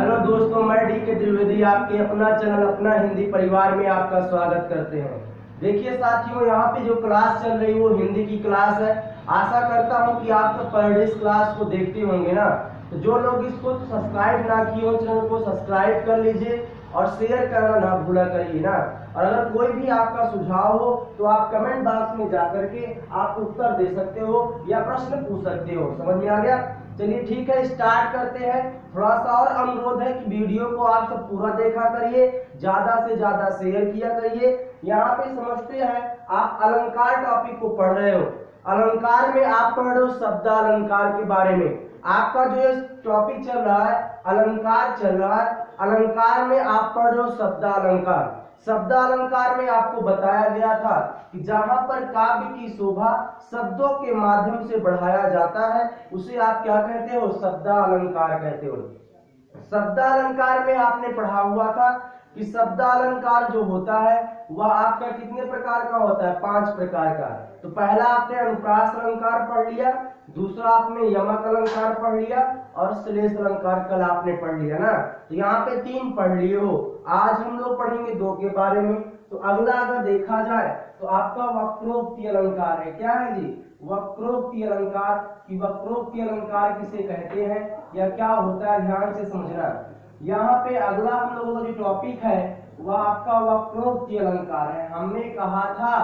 Hello दोस्तों, मैं DK. Trivedi आपके अपना चैनल अपना हिंदी परिवार में आपका स्वागत करते हैं। देखिए साथियों, यहाँ पे जो क्लास चल रही है वो हिंदी की क्लास है। आशा करता हूँ कि आप तो पर डे इस क्लास को देखते होंगे ना। तो जो लोग इसको सब्सक्राइब ना किए हो, चैनल को सब्सक्राइब कर लीजिए और शेयर करना ना भूला करिए ना। और अगर कोई भी आपका सुझाव हो तो आप कमेंट बॉक्स में जाकर के आप उत्तर दे सकते हो या प्रश्न पूछ सकते हो। समझ में आ गया? चलिए ठीक है, स्टार्ट करते हैं। थोड़ा सा और अनुरोध है कि वीडियो को आप सब पूरा देखा करिए, ज्यादा से ज्यादा शेयर किया करिए। यहाँ पे समझते हैं, आप अलंकार टॉपिक को पढ़ रहे हो। अलंकार में आप पढ़ रहे हो शब्द अलंकार के बारे में। आपका जो टॉपिक चल रहा है अलंकार चल रहा है। अलंकार में आप पढ़ रहे हो शब्द अलंकार। शब्द अलंकार में आपको बताया गया था कि जहां पर काव्य की शोभा शब्दों के माध्यम से बढ़ाया जाता है उसे आप क्या कहते हो? शब्द अलंकार कहते हो। शब्द अलंकार में आपने पढ़ा हुआ था कि शब्द अलंकार जो होता है वह आपका कितने प्रकार का होता है? 5 प्रकार का। तो पहला आपने अनुप्रास अलंकार पढ़ लिया, दूसरा आपने यमक अलंकार पढ़ लिया और श्लेष अलंकार कल आपने पढ़ लिया ना। तो यहाँ पे 3 पढ़ लिए हो। आज हम लोग पढ़ेंगे 2 के बारे में। तो अगला अगर देखा जाए तो आपका वक्रोक्ति अलंकार है। क्या है जी? वक्रोक्ति अलंकार। की वक्रोक्ति अलंकार किसे कहते हैं या क्या होता है, ध्यान से समझना। यहाँ पे अगला हम लोगों का जो टॉपिक है वह आपका वक्रोक्ति अलंकार है। हमने कहा था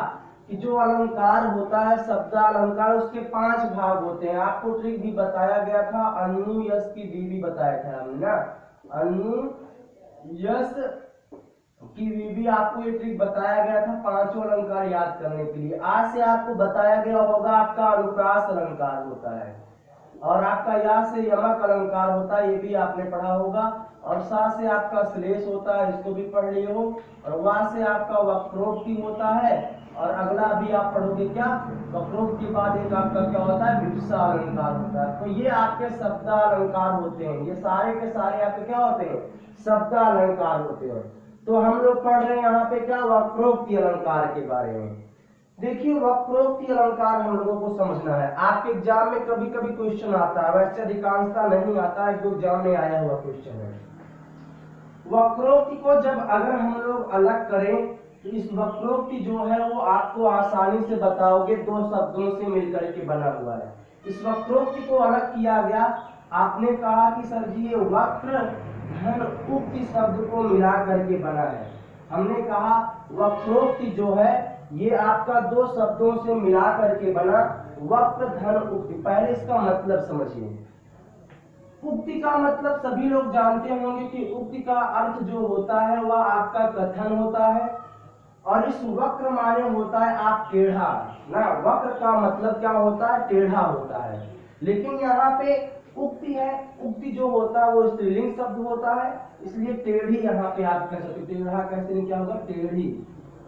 कि जो अलंकार होता है शब्द अलंकार उसके 5 भाग होते हैं। आपको ट्रिक भी बताया गया था, अनु यश की भी बताया था हमने ना। अनु यश की भी आपको ये ट्रिक बताया गया था 5 अलंकार याद करने के लिए। आज से आपको बताया गया होगा आपका अनुप्रास अलंकार होता है और आपका या से यमक अलंकार होता है, ये भी आपने पढ़ा होगा। और सा से आपका श्लेष होता है, इसको भी पढ़ लिए हो। और वा से आपका वक्रोक्ति होता है। और अगला भी आप पढ़ोगे क्या? वक्रोक्ति के बाद एक आपका क्या होता है? विवक्षा अलंकार होता है। तो ये आपके शब्द अलंकार होते हैं। ये सारे के सारे आपके क्या होते हैं? शब्द अलंकार होते हैं। तो हम लोग पढ़ रहे हैं यहाँ पे क्या? वक्रोक्ति अलंकार के बारे में। देखिए, वक्रोक्ति अलंकार हम लोगों को समझना है। आपके एग्जाम में कभी कभी क्वेश्चन आता है, वैसे अधिकांशता नहीं आता है, जो एग्जाम में आया हुआ क्वेश्चन है। वक्रोक्ति को जब अगर हम लोग अलग करें तो इस वक्रोक्ति जो है वो आपको आसानी से बताओगे 2 शब्दों से मिलकर के बना हुआ है। इस वक्रोक्ति को अलग किया गया। आपने कहा कि सर जी ये वक्र धन उक्ति शब्द को मिला करके बना है। हमने कहा वक्रोक्ति जो है ये आपका 2 शब्दों से मिला करके बना वक्र धन उक्ति। पहले इसका मतलब समझिए। उक्ति का मतलब सभी लोग जानते होंगे कि उक्ति का अर्थ जो होता है वह आपका कथन होता है। और इस वक्र माने होता है आप टेढ़ा ना। वक्र का मतलब क्या होता है? टेढ़ा होता है। लेकिन यहाँ पे उक्ति है, उक्ति जो होता है वो स्त्रीलिंग शब्द होता है, इसलिए टेढ़ी यहाँ पे आप कह सकते। टेढ़ा कैसे क्या होगा? टेढ़ी।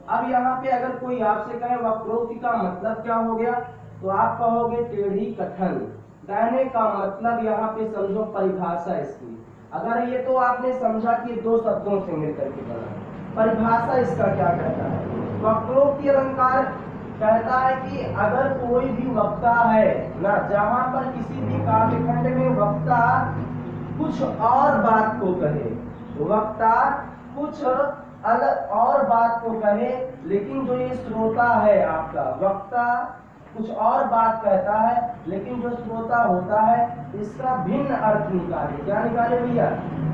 अब यहाँ पे अगर कोई आपसे कहे वक्रोक्ति का मतलब क्या हो गया, तो आप कहोगे टेढ़ी कथन। कहने का मतलब यहाँ पे समझो परिभाषा इसकी। अगर ये तो आपने समझा कि 2 शब्दों से मिलकर के बना, परिभाषा इसका क्या कहता है? वक्रोक्ति अलंकार कहता है कि अगर कोई भी वक्ता है ना, जहां पर किसी भी काव्यखंड में वक्ता कुछ और बात को कहे, वक्ता कुछ अलग और बात को कहे, लेकिन जो ये श्रोता है आपका, वक्ता कुछ और बात कहता है लेकिन जो श्रोता होता है इसका भिन्न अर्थ निकाले। क्या निकाले भैया?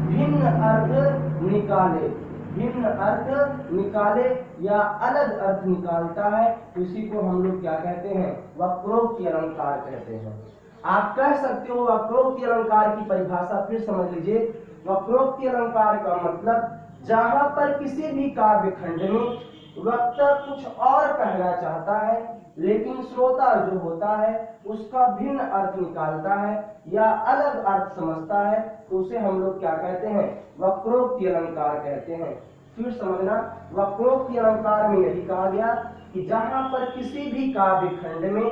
भिन्न अर्थ निकाले। भिन्न अर्थ निकाले या अलग अर्थ निकालता है, उसी को हम लोग क्या कहते हैं? वक्रोक्ति अलंकार कहते हैं। आप कह सकते हो वक्रोक्ति अलंकार की परिभाषा फिर समझ लीजिए। वक्रोक्ति अलंकार का मतलब जहां पर किसी भी काव्य खंड में वक्ता कुछ और कहना चाहता है लेकिन श्रोता जो होता है उसका भिन्न अर्थ निकालता है या अलग अर्थ समझता है, तो उसे हम लोग क्या कहते हैं? वक्रोक्ति अलंकार कहते हैं। फिर समझना, वक्रोक्ति अलंकार में यही कहा गया कि जहां पर किसी भी काव्य खंड में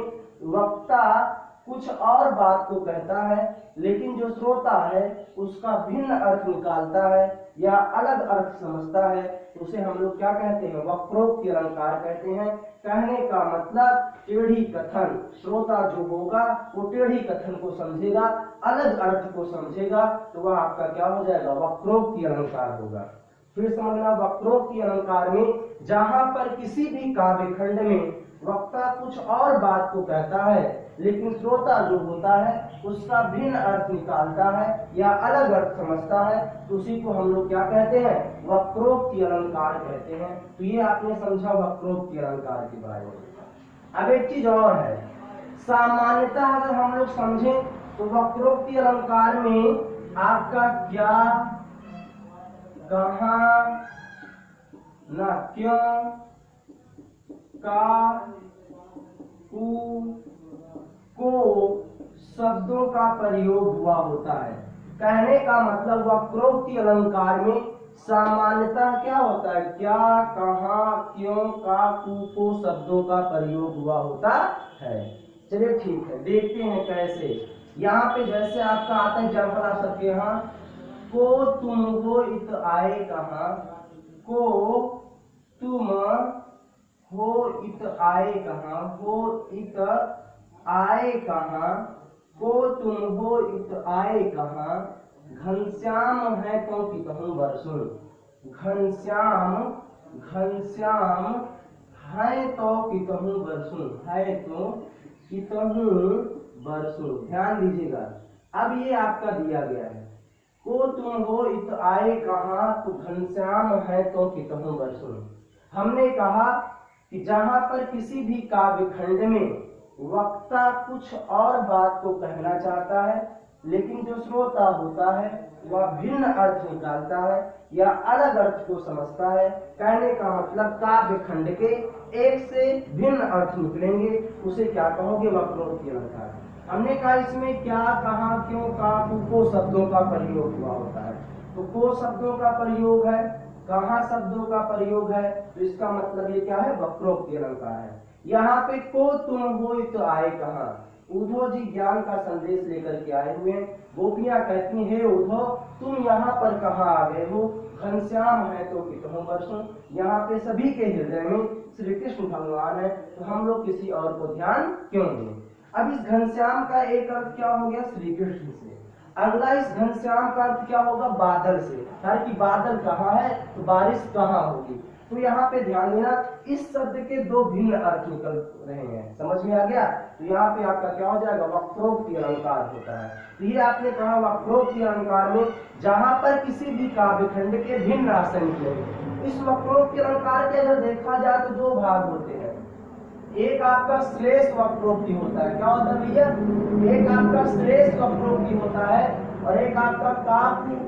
वक्ता कुछ और बात को कहता है, लेकिन जो श्रोता है उसका भिन्न अर्थ निकालता है या अलग अर्थ समझता है, तो उसे हम लोग क्या कहते हैं? वक्रोक्ति अलंकार कहते हैं। कहने का मतलब टेढ़ी कथन। श्रोता जो होगा वो टेढ़ी कथन को समझेगा, अलग अर्थ को समझेगा, तो वह आपका क्या हो जाएगा? वक्रोक्ति अलंकार होगा। फिर समझना, वक्रोक्ति अलंकार में जहां पर किसी भी काव्य खंड में वक्ता कुछ और बात को कहता है, लेकिन श्रोता जो होता है उसका भिन्न अर्थ निकालता है या अलग अर्थ समझता है, तो उसी को हम लोग क्या कहते हैं? वक्रोक्ति अलंकार कहते हैं। तो ये आपने समझा वक्रोक्ति अलंकार के बारे में। अब एक चीज और है, सामान्यतः अगर हम लोग समझें तो वक्रोक्ति अलंकार में आपका क्या, कहां, ना, क्यों, का, कु, को शब्दों का प्रयोग हुआ होता है। कहने का मतलब वक्रोक्ति अलंकार में सामान्यतः क्या होता है? क्या, कहां, क्यों, का, को शब्दों का प्रयोग हुआ होता है। चलिए ठीक है, देखते हैं कैसे। यहाँ पे जैसे आपका आता है एग्जाम्पल आप सबके यहाँ, को तुम हो इत आए कहाँ, को तुम हो इत आए कहाँ, हो इत आए कहाँ, को तुम हो इत आए कहाँ, घनश्याम है तो कितहूँ बरसुन। घनश्याम, घनश्याम है तो कितहूँ बरसुन, है तो कितहूँ बरसुन। ध्यान दीजिएगा, अब ये आपका दिया गया है, को तुम हो इत आए कहाँ, तो घनश्याम है तो कितहूँ बरसुन। हमने कहा कि जहां पर किसी भी काव्य खंड में वक्ता कुछ और बात को कहना चाहता है, लेकिन जो श्रोता होता है वह भिन्न अर्थ निकालता है या अलग अर्थ को समझता है। कहने का मतलब काव्य खंड के एक से भिन्न अर्थ निकलेंगे, उसे क्या कहोगे? वक्रोक्ति अलंकार। हमने कहा इसमें क्या, कहां, क्यों, का, को शब्दों का प्रयोग हुआ होता है। तो को शब्दों का प्रयोग है, कहां शब्दों का प्रयोग है, तो इसका मतलब ये क्या है? वक्रोक्ति अलंकार है। यहाँ पे को तुम हो तो आए कहाँ, उद्धव जी ज्ञान का संदेश लेकर के आए हुए हैं। गोपियां कहती हैं, हे उद्धव तुम यहाँ पर कहाँ आ गए हो? घनश्याम है तो कितहूँ बरसुन। यहाँ पे सभी के हृदय में श्री कृष्ण भगवान है, तो हम लोग किसी और को ध्यान क्यों दें? अब इस घनश्याम का एक अर्थ क्या हो गया? श्री कृष्ण से। अगला इस घनश्याम का अर्थ क्या होगा? बादल से। हर की बादल कहाँ है तो बारिश कहाँ होगी। तो यहाँ पे ध्यान देना, इस शब्द के दो भिन्न अर्थ निकल रहे हैं। समझ में आ गया? तो यहाँ पे आपका क्या हो जाएगा? वक्रोक्ति अलंकार होता है। तो ये आपने कहा वक्रोक्ति अलंकार में जहां पर किसी भी काव्य खंड के भिन्न आशय निकलेंगे। इस वक्रोक्ति अलंकार के अगर देखा जाए तो दो भाग होते हैं। एक आपका श्लेष वक्रोक्ति होता है। क्या होता है भैया? एक आपका श्लेष वक्रोक्ति होता है और एक आपका काव्य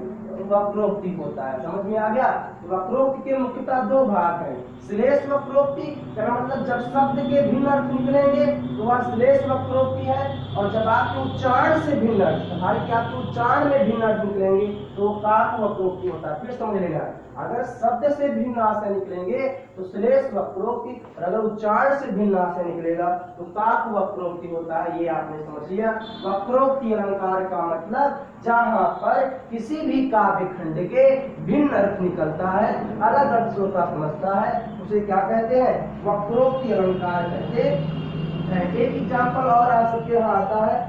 वक्रोक्ति होता है। समझ में आ गया? तो वक्रोक्ति के मुख्यतः दो भाग हैं। श्लेष वक्रोक्ति का मतलब जब शब्द के भिन्न अर्थ निकलेंगे तो वह श्लेष वक्रोक्ति है, और जब आपके उच्चारण से भिन्न अर्थ, हालांकि आपके उच्चारण में भिन्न अर्थ निकलेंगे तो काव्य वक्रोक्ति होता है। फिर समझ लेना, अगर शब्द से भिन्न आशय निकलेंगे तो श्लेष वक्रोक्ति, और अगर उच्चारण से भिन्न आशय निकलेगा तो काव्य वक्रोक्ति होता है। ये आपने समझ लिया। वक्रोक्ति अलंकार का मतलब जहां पर किसी भी काव्य खंड के भिन्न अर्थ निकलता है, अलग अर्थ श्रोता समझता है, उसे क्या कहते हैं? वक्रोक्ति अलंकार कहते हैं। एक एग्जाम्पल और आ सकते यहाँ आता है,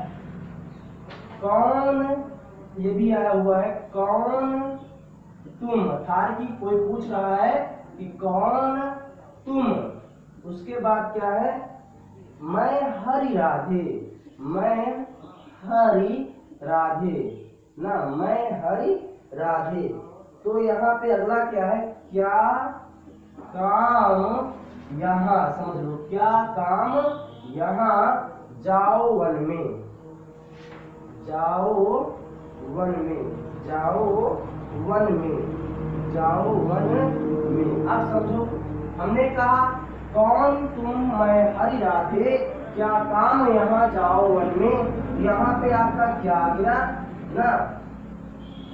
कौन, ये भी आया हुआ है, कौन तुम। अर्थात कि कोई पूछ रहा है कि कौन तुम, उसके बाद क्या है? मैं हरि राधे, मैं हरि राधे ना, मैं हरि राधे। तो यहाँ पे अगला क्या है? क्या काम यहाँ, समझ लो, क्या काम यहाँ, जाओ वन में, जाओ वन में, जाओ वन में, जाओ वन में। अब समझो, हमने कहा कौन तुम, मैं हरि राधे, क्या काम यहाँ, जाओ वन में। यहाँ पे आपका क्या आ गया ना?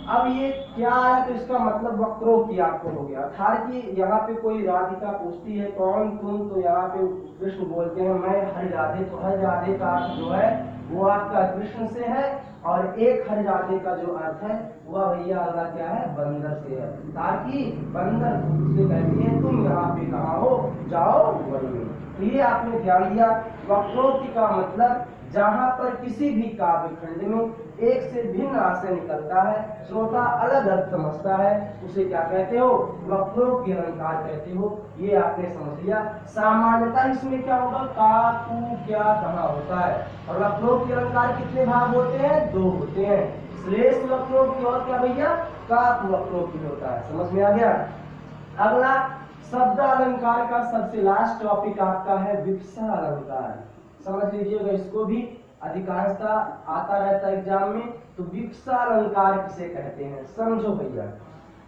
अब ये क्या है तो इसका मतलब वक्रोक्ति आपको हो गया। अर्थात कि यहाँ पे कोई राधिका पूछती है कौन तुम, तो यहाँ पे कृष्ण बोलते हैं मैं हरि राधे। तो हरि राधे का अर्थ जो है वो आपका कृष्ण से है, और एक हर जाने का जो अर्थ है वह भैया अगला क्या है, बंदर से है। ताकि बंदर से कहती है तुम यहाँ पे कहाँ हो, जाओ वन में। तो ये आपने ध्यान दिया। वक्रोक्ति का मतलब जहाँ पर किसी भी काव्य खंड में एक से भिन्न आशय निकलता है, श्रोता अलग अर्थ समझता है, उसे क्या कहते हो, वक्रोक्ति अलंकार कहते हो। ये आपने समझ लिया। सामान्यतः इसमें क्या होगा, का, कु, क्या, कहाँ होता है। और वक्रोक्ति अलंकार कितने भाग होते हैं, 2 होते हैं, श्लेष वक्रोक्ति और क्या भैया, का वक्रोक्ति होता है। समझ में आ गया। अगला शब्द अलंकार का सबसे लास्ट टॉपिक आपका है विवक्षा अलंकार। समझ लीजिएगा, इसको भी अधिकांशतः आता रहता है एग्जाम में। तो विवक्षा अलंकार किसे कहते हैं, समझो भैया।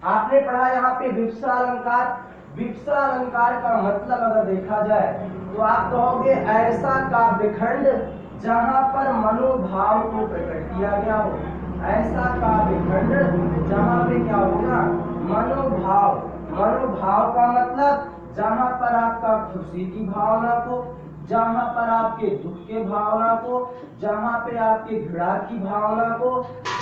आपने पढ़ा यहाँ पे विवक्षा अलंकार। विवक्षा अलंकार का मतलब अगर देखा जाए तो आप कहोगे ऐसा काव्यखंड जहाँ पर मनोभाव को प्रकट किया गया हो। ऐसा काव्यखंड जहाँ पे क्या होगा, मनोभाव। मनोभाव का मतलब जहाँ पर आपका खुशी की भावना को, जहाँ पर आपके दुख के भावना को, जहाँ पे आपके घृणा की भावना को,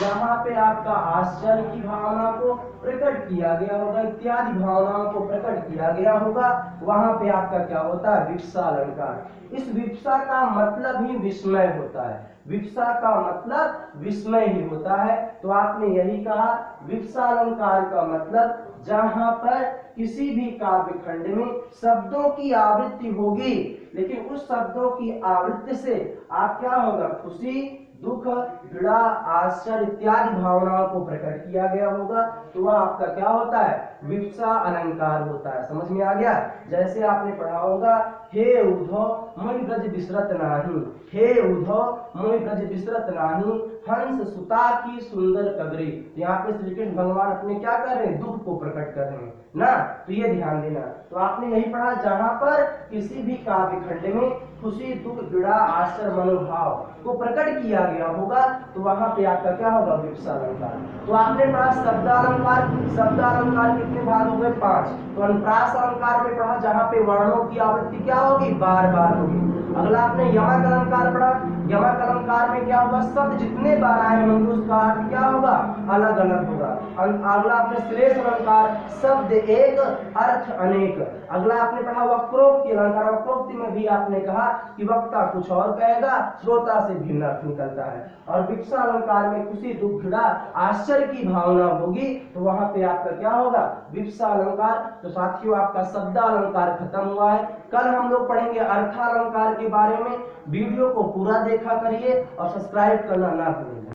जहाँ पे आपका आश्चर्य की भावना को प्रकट किया गया होगा, इत्यादि भावनाओं को प्रकट किया गया होगा, वहां पे आपका क्या होता है, विवक्षा अलंकार। इस विवक्षा का मतलब ही विस्मय होता है। विवक्षा का मतलब विस्मय ही होता है। तो आपने यही कहा, विवक्षा अलंकार का मतलब जहां पर किसी भी काव्य खंड में शब्दों की आवृत्ति होगी, लेकिन उस शब्दों की आवृत्ति से आप क्या होगा, खुशी, दुख, घृणा, आश्चर्य इत्यादि भावनाओं को प्रकट किया गया होगा, तो वह आपका क्या होता है, विवक्षा अलंकार होता है। समझ में आ गया। जैसे आपने पढ़ा होगा, हे उद्धव मुनि ब्रज बिसरत नाही, हे उद्धव मुनि ब्रज बिसरत नाही, हंस सुता की सुंदर कगरी। यहाँ पे श्री कृष्ण भगवान अपने क्या कर रहे हैं, दुख को प्रकट कर रहे हैं ना। तो ये ध्यान देना। तो आपने यही पढ़ा, जहाँ पर किसी भी काव्य खंड में खुशी, दुख, घृणा, आश्चर्य, मनोभाव को प्रकट किया गया होगा, तो वहां पे आपका क्या होगा, विवक्षा अलंकार। तो आपने पढ़ा शब्दालंकार। शब्दालंकार कितने भाग हो गए, 5। तो अनुप्रास अलंकार में पढ़ा, जहाँ पे वर्णों की आवृत्ति क्या होगी, बार बार होगी। अगला आपने यमक अलंकार पढ़ा। यमक अलंकार में क्या होगा, शब्द जितने बार आए होंगे उसका अर्थ क्या होगा, अलग अलग होगा। अगला आपने श्लेष अलंकार, शब्द एक अर्थ अनेक। अगला आपने पढ़ा वक्रोक्ति अलंकार। वक्रोक्ति में भी आपने कहा कि वक्ता कुछ और कहेगा, श्रोता से भिन्न अर्थ निकलता है। और विवक्षा अलंकार में खुशी, दुख, घृणा, आश्चर्य की भावना होगी, तो वहां पे आपका क्या होगा, विवक्षा अलंकार। तो साथियों, आपका शब्द अलंकार खत्म हुआ है। कल हम लोग पढ़ेंगे अर्थालंकार के बारे में। वीडियो को पूरा देखा करिए और सब्सक्राइब करना ना भूलिए।